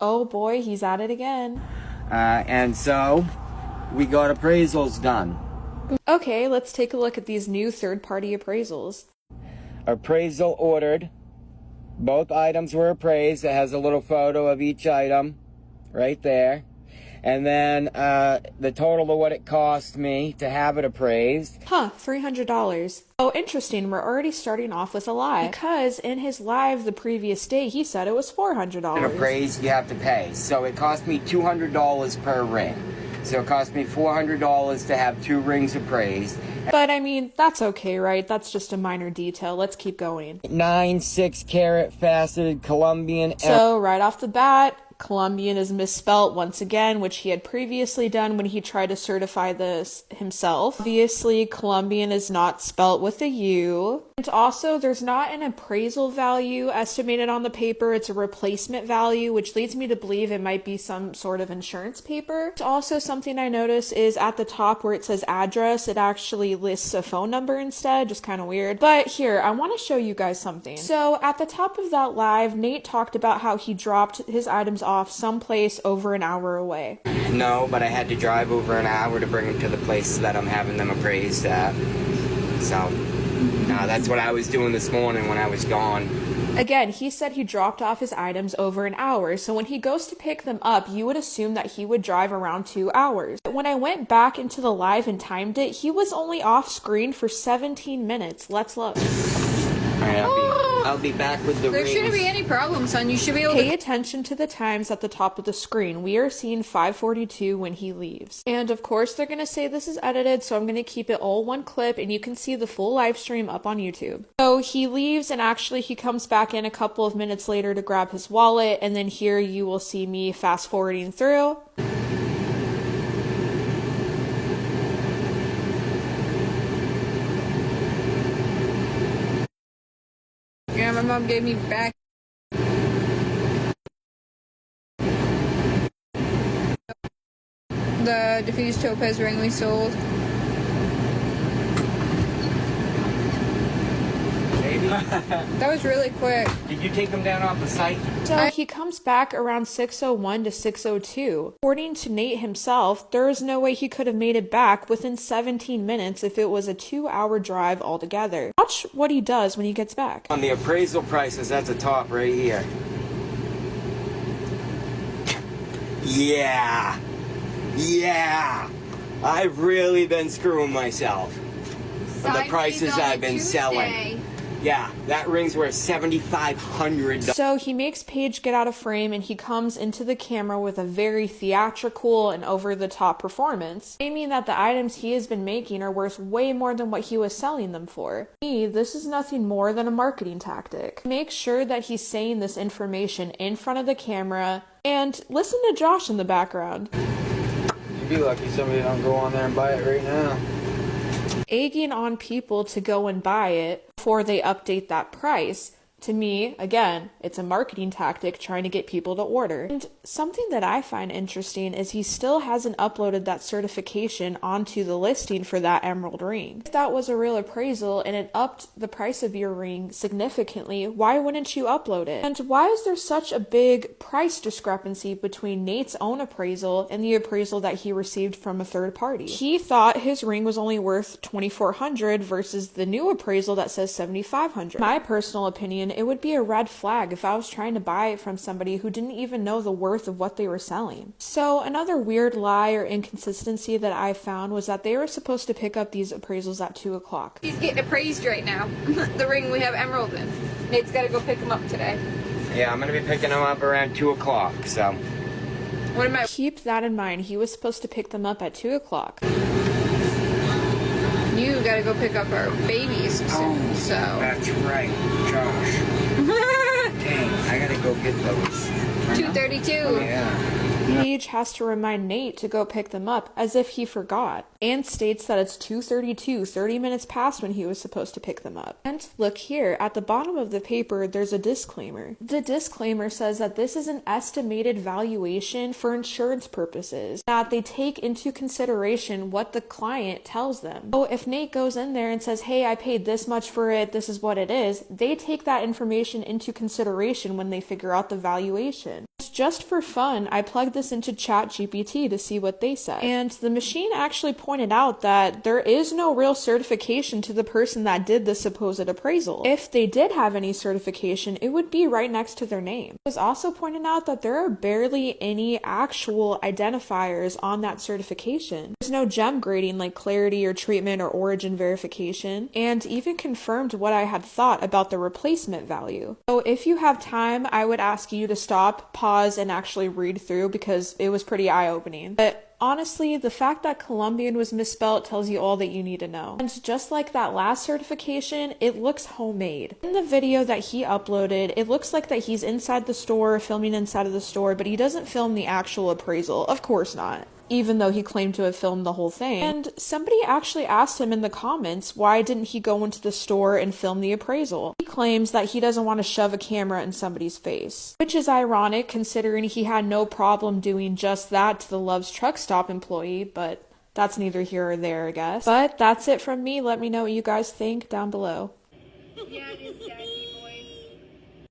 Oh boy, he's at it again. And so we got appraisals done. Okay, let's take a look at these new third-party appraisals. Appraisal ordered. Both items were appraised. It has a little photo of each item right there. And then the total of what it cost me to have it appraised. Huh, $300. Oh, interesting. We're already starting off with a lie. Because in his live the previous day, he said it was $400. And appraised, you have to pay. So it cost me $200 per ring. So it cost me $400 to have 2 rings appraised. But I mean, that's okay, right? That's just a minor detail. Let's keep going. 9 6-carat faceted Colombian. So right off the bat, Colombian is misspelt once again, which he had previously done when he tried to certify this himself. Obviously, Colombian is not spelt with a U. And also, there's not an appraisal value estimated on the paper. It's a replacement value, which leads me to believe it might be some sort of insurance paper. Also, something I noticed is at the top where it says address, it actually lists a phone number instead, just kind of weird. But here, I want to show you guys something. So at the top of that live, Nate talked about how he dropped his items off someplace over an hour away. No, but I had to drive over an hour to bring them to the place that I'm having them appraised at. So, that's what I was doing this morning when I was gone. Again, he said he dropped off his items over an hour, so when he goes to pick them up, you would assume that he would drive around 2 hours. But when I went back into the live and timed it, he was only off screen for 17 minutes. Let's look. Alright, I'll be back with the There rings. shouldn't be any problem, son. You should be able to... Pay attention to the times at the top of the screen. We are seeing 5:42 when he leaves. And of course, they're going to say this is edited, so I'm going to keep it all one clip, and you can see the full live stream up on YouTube. So he leaves, and actually he comes back in a couple of minutes later to grab his wallet, and then here you will see me fast forwarding through. Yeah, my mom gave me back. The diffused topaz ring we sold. Maybe. That was really quick. Did you take them down off the site? So he comes back around 6:01 to 6:02. According to Nate himself, there is no way he could have made it back within 17 minutes if it was a 2-hour drive altogether. Watch what he does when he gets back. On the appraisal prices, that's the top right here. Yeah. I've really been screwing myself. On the prices I've been selling. Yeah, that ring's worth $7,500. So he makes Paige get out of frame and he comes into the camera with a very theatrical and over-the-top performance, claiming that the items he has been making are worth way more than what he was selling them for. To me, this is nothing more than a marketing tactic. Make sure that he's saying this information in front of the camera, and listen to Josh in the background. You'd be lucky somebody don't go on there and buy it right now. Egging on people to go and buy it before they update that price. To me, again, it's a marketing tactic trying to get people to order. And something that I find interesting is he still hasn't uploaded that certification onto the listing for that emerald ring. If that was a real appraisal and it upped the price of your ring significantly, why wouldn't you upload it? And why is there such a big price discrepancy between Nate's own appraisal and the appraisal that he received from a third party? He thought his ring was only worth $2,400 versus the new appraisal that says $7,500. My personal opinion, it would be a red flag if I was trying to buy it from somebody who didn't even know the worth of what they were selling. So another weird lie or inconsistency that I found was that they were supposed to pick up these appraisals at 2 o'clock. He's getting appraised right now. The ring we have emerald in. Nate's got to go pick him up today. Yeah, I'm going to be picking them up around 2 o'clock, so. What am I... Keep that in mind. He was supposed to pick them up at 2 o'clock. You got to go pick up our babies soon, so... That's right, Josh. Dang, I gotta go get those. 2:32. Yeah. Paige has to remind Nate to go pick them up as if he forgot, and states that it's 2:32, 30 minutes past when he was supposed to pick them up. And look here, at the bottom of the paper, there's a disclaimer. The disclaimer says that this is an estimated valuation for insurance purposes, that they take into consideration what the client tells them. So if Nate goes in there and says, hey, I paid this much for it, this is what it is, they take that information into consideration when they figure out the valuation. just for fun, I plugged this into ChatGPT to see what they said. And the machine actually pointed out that there is no real certification to the person that did the supposed appraisal. If they did have any certification, it would be right next to their name. It was also pointed out that there are barely any actual identifiers on that certification. There's no gem grading like clarity or treatment or origin verification, and even confirmed what I had thought about the replacement value. So if you have time, I would ask you to stop, pause, and actually read through because it was pretty eye-opening. But honestly, the fact that Colombian was misspelled tells you all that you need to know. And just like that last certification, it looks homemade. In the video that he uploaded, it looks like that he's inside the store, filming inside of the store, but he doesn't film the actual appraisal. Of course not. Even though he claimed to have filmed the whole thing. And somebody actually asked him in the comments why didn't he go into the store and film the appraisal. He claims that he doesn't want to shove a camera in somebody's face, which is ironic considering he had no problem doing just that to the Love's Truck Stop employee, but that's neither here or there, I guess. But that's it from me. Let me know what you guys think down below. Yeah, it is, Daddy.